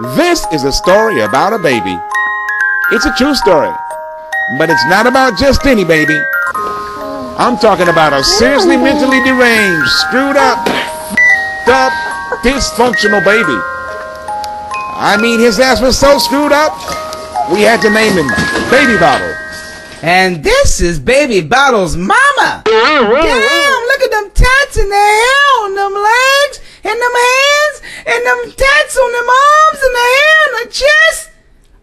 This is a story about a baby. It's a true story, but it's not about just any baby. I'm talking about a seriously mentally deranged, screwed up, dysfunctional baby. I mean, his ass was so screwed up, we had to name him Baby Bottle. And this is Baby Bottle's mama. Damn, look at them tats in the hair on them legs, and them hands, and them tats on them arms, and the hair on the chest.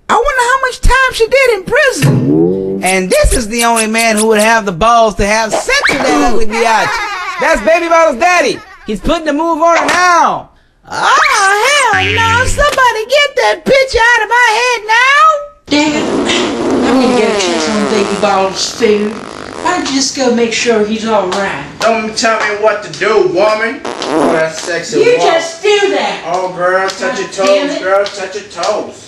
I wonder how much time she did in prison. And this is the only man who would have the balls to have sex with that ugly biatch. That's Baby Bottle's daddy. He's putting the move on her now. Oh, hell no. Somebody get that picture out of my head now. Dad, I'm gonna get a check on Baby Bottle's food. I'll just go make sure he's alright. Don't tell me what to do, woman. Oh, that sexy You walk. just do that. Oh, girl, touch your Damn toes, it. girl, touch your toes.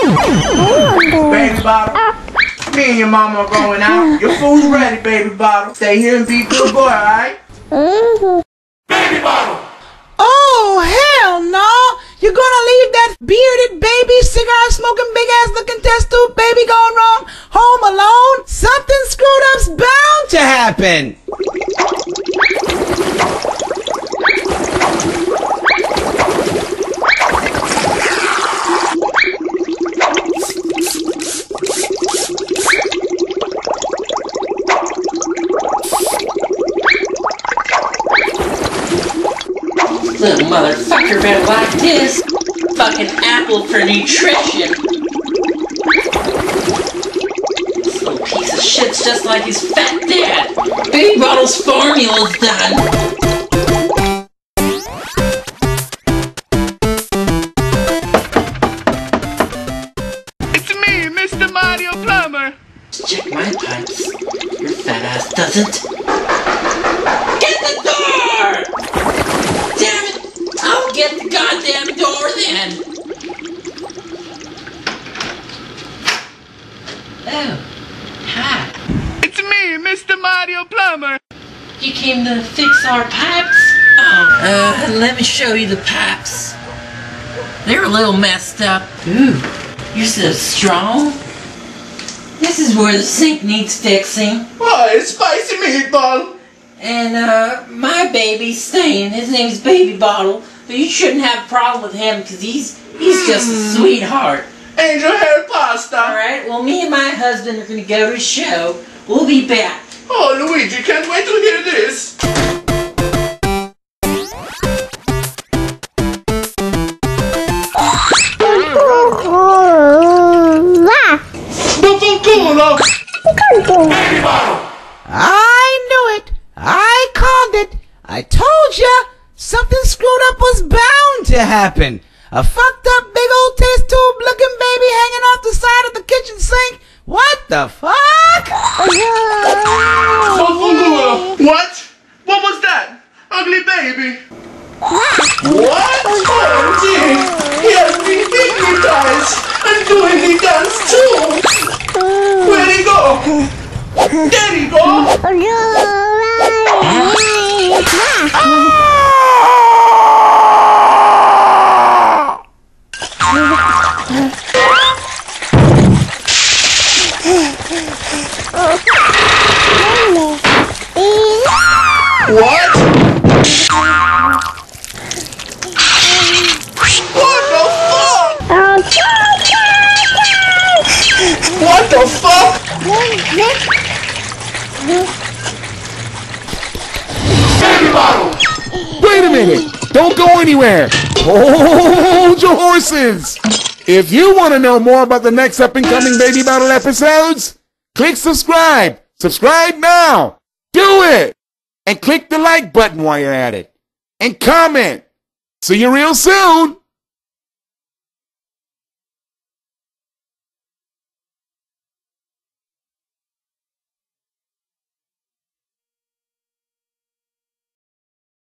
Baby Bottle, me and your mama are going out. Your food's ready, Baby Bottle. Stay here and be a good boy, alright? Baby Bottle! Oh, hell no. You're gonna leave that bearded baby, cigar smoking, big ass looking test tube baby gone wrong home alone? Something screwed up's bound to happen. Little motherfucker better like this. Fucking apple for nutrition. This little piece of shit's just like his fat dad. Baby Bottle's formula's done. It's me, Mr Mario the Plumber. Check my pipes. Your fat ass doesn't. Get the door! Damn it! I'll get the goddamn door then! Oh, hi. It's me, Mr Mario the Plumber. You came to fix our pipes? Oh, let me show you the pipes. They're a little messed up. Ooh, you're so strong. This is where the sink needs fixing. Why, it's spicy meatball. And, my baby's staying. His name's Baby Bottle. But you shouldn't have a problem with him, because he's just a sweetheart. Angel hair pasta. Alright, well, me and my husband are going to go to a show. We'll be back. Oh, Luigi, can't wait to hear this. Coca-Cola. Baby Bottle. I knew it. I called it. I told ya. Something screwed up was bound to happen. A fucked up big old test tube looking baby hanging off the side of the kitchen sink. What the fuck? What? What was that? Ugly baby. What? Oh, gee. He has been hypnotized and doing the dance too. Where'd he go? There he go. What? What the fuck? What the fuck? Baby Bottle! Wait a minute! Don't go anywhere! Hold your horses! If you want to know more about the next up-and-coming Baby Bottle episodes, click subscribe! Subscribe now! Do it! And click the like button while you're at it. And comment! See you real soon!